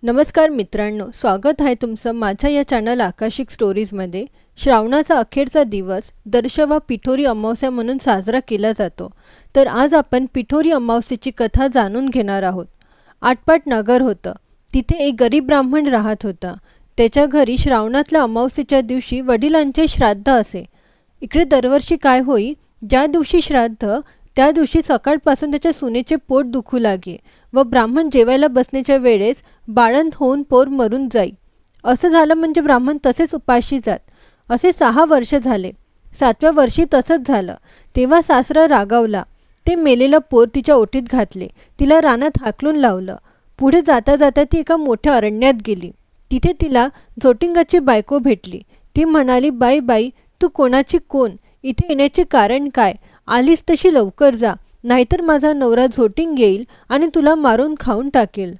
नमस्कार मित्रांनो, स्वागत आहे तुमचं माझ्या या चॅनल आकाशिक स्टोरीजमध्ये। श्रावणाचा अखेरचा दिवस दर्शवा पिठोरी अमावस्या म्हणून साजरा केला जातो। तर आज आपण पिठोरी अमावस्येची कथा जाणून घेणार आहोत। आटपाट नगर होतं, तिथे एक गरीब ब्राह्मण राहत होता। त्याच्या घरी श्रावणातल्या अमावस्येच्या दिवशी वडिलांचे श्राद्ध असे। इकडे दरवर्षी काय होई, ज्या दिवशी श्राद्ध त्या दिवशी सकाळपासून त्याच्या सुनेचे पोट दुखू लागे व ब्राह्मण जेवायला बसण्याच्या वेळेस बाळंत होऊन पोर मरून जाई। असं झालं म्हणजे ब्राह्मण तसेच उपाशी जात। असे 6 वर्ष झाले। 7व्या वर्षी तसंच झालं। तेव्हा सासरा रागावला। ते मेलेलं पोर तिच्या ओटीत घातले, तिला रानात हाकलून लावलं। पुढे जाता जाता ती एका मोठ्या अरण्यात गेली। तिथे तिला जोटिंगाची बायको भेटली। ती म्हणाली, बाई तू कोणाची कोण, इथे येण्याचे कारण काय, आलीस तशी लवकर जा, नाहीतर माझा नवरा झोटिंग येईल आणि तुला मारून खाऊन टाकेल।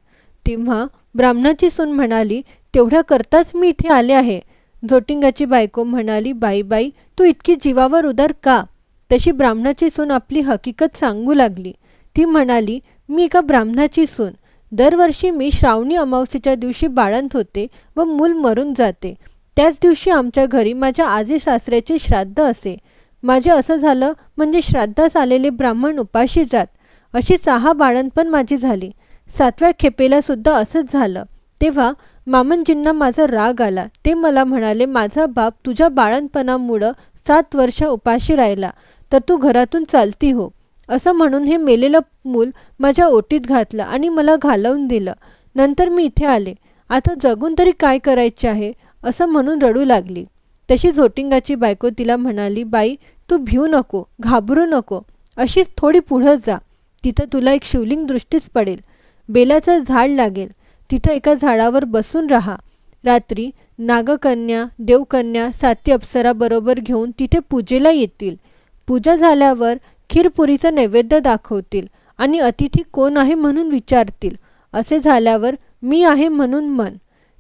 तेव्हा ब्राह्मणाची सून म्हणाली, तेवढ्या करताच मी इथे आले आहे। झोटिंगाची बायको म्हणाली, बाई तू इतकी जीवावर उदार का। तशी ब्राह्मणाची सून आपली हकीकत सांगू लागली। ती म्हणाली, मी एका ब्राह्मणाची सून, दरवर्षी मी श्रावणी अमावस्येच्या दिवशी बाळंत होते व मूल मरून जाते। त्याच दिवशी आमच्या घरी माझ्या आजी सासऱ्याचे श्राद्ध असे। माझे असं झालं म्हणजे श्राद्धास आलेले ब्राह्मण उपाशी जात। अशी 6 बाळंतपण माझी झाली। 7व्या खेपेला सुद्धा असंच झालं। तेव्हा मामनजींना माझा राग आला। ते मला म्हणाले, माझा बाप तुझ्या बाळंतपणामुळं 7 वर्ष उपाशी राहिला, तर तू घरातून चालती हो। असं म्हणून हे मेलेलं मूल माझ्या ओटीत घातलं आणि मला घालवून दिलं। नंतर मी इथे आले। आता जगून तरी काय करायचे आहे, असं म्हणून रडू लागली। तशी झोटिंगाची बायको तिला म्हणाली, बाई तू भिवू नको, घाबरू नको, अशीच थोडी पुढं जा, तिथं तुला एक शिवलिंग दृष्टीस पडेल। बेलाचं झाड लागेल, तिथं एका झाडावर बसून राहा। रात्री नागकन्या, देवकन्या, 7 अप्सरा बरोबर घेऊन तिथे पूजेला येतील। पूजा झाल्यावर खीरपुरीचं नैवेद्य दाखवतील आणि अतिथी कोण आहे म्हणून विचारतील। असे झाल्यावर मी आहे म्हणून म्हण,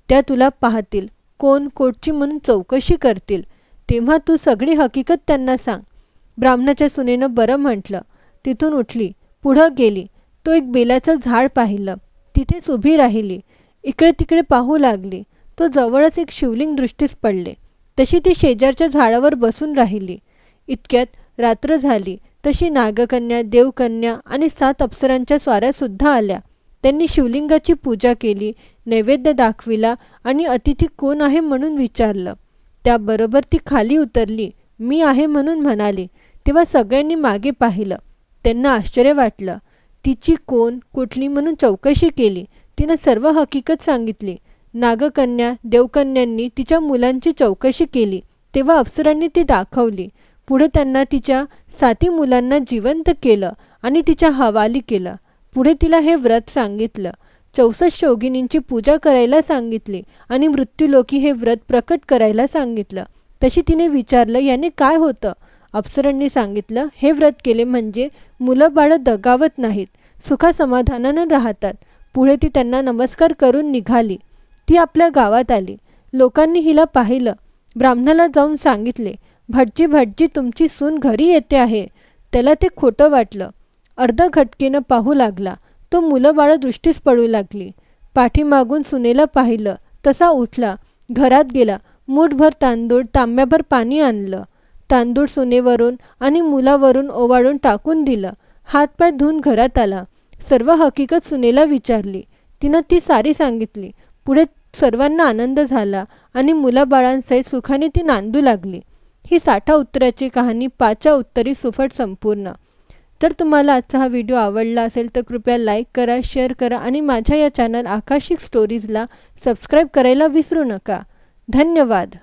त्या तुला पाहतील, कोण कोटची म्हणून चौकशी करतील। तेव्हा तू सगळी हकीकत त्यांना सांग। ब्राह्मणाच्या सुनेनं बरं म्हटलं। तिथून उठली, पुढं गेली। तो एक बेलाचं झाड पाहिलं, तिथेच उभी राहिली। इकडे तिकडे पाहू लागली। तो जवळच एक शिवलिंग दृष्टीस पडले। तशी ती शेजारच्या झाडावर बसून राहिली। इतक्यात रात्र झाली। तशी नागकन्या, देवकन्या आणि 7 अप्सरांच्या स्वाऱ्यासुद्धा आल्या। त्यांनी शिवलिंगाची पूजा केली, नैवेद्य दाखविला आणि अतिथी कोण आहे म्हणून विचारलं। त्याबरोबर ती खाली उतरली, मी आहे म्हणून म्हणाली। तेव्हा सगळ्यांनी मागे पाहिलं। त्यांना आश्चर्य वाटलं। तिची कोण कुठली म्हणून चौकशी केली। तिनं सर्व हकीकत सांगितली। नागकन्या, देवकन्यांनी तिच्या मुलांची चौकशी केली। तेव्हा अप्सरांनी ती दाखवली। पुढे त्यांना तिच्या 7 मुलांना जिवंत केलं आणि तिच्या हवाली केलं। पुढे तिला हे व्रत सांगितलं। 64 योगिनींची पूजा करायला सांगितली आणि मृत्यूलोकी हे व्रत प्रकट करायला सांगितलं। तशी तिने विचारलं, याने काय होतं। अप्सरांनी सांगितलं, हे व्रत केले म्हणजे मुलं बाळं दगावत नाहीत, सुखासमाधानानं राहतात। पुढे ती त्यांना नमस्कार करून निघाली। ती आपल्या गावात आली। लोकांनी हिला पाहिलं। ब्राह्मणाला जाऊन सांगितले, भटजी तुमची सून घरी येते आहे। त्याला ते खोटं वाटलं। अर्ध घटकेनं पाहू लागला। तो मुलं बाळं दृष्टीस पडू लागली। पाठीमागून सुनेला पाहिलं, तसा उठला, घरात गेला, मूठभर तांदूळ, तांब्याभर पाणी आणलं। तांदूळ सुनेवरून आणि मुलावरून ओवाळून टाकून दिलं। हातपाय धुवून घरात आला। सर्व हकीकत सुनेला विचारली। तिनं ती सारी सांगितली। पुढे सर्वांना आनंद झाला आणि मुलाबाळांसहित सुखाने ती नांदू लागली। ही 60 उत्तराची कहाणी 5च्या उत्तरी सुफट संपूर्ण। जर तुम्हाला आजचा हा व्हिडिओ आवडला असेल तर कृपया लाईक करा, शेअर करा आणि माझ्या या चॅनल आकाशिक स्टोरीजला सबस्क्राईब करायला विसरू नका। धन्यवाद।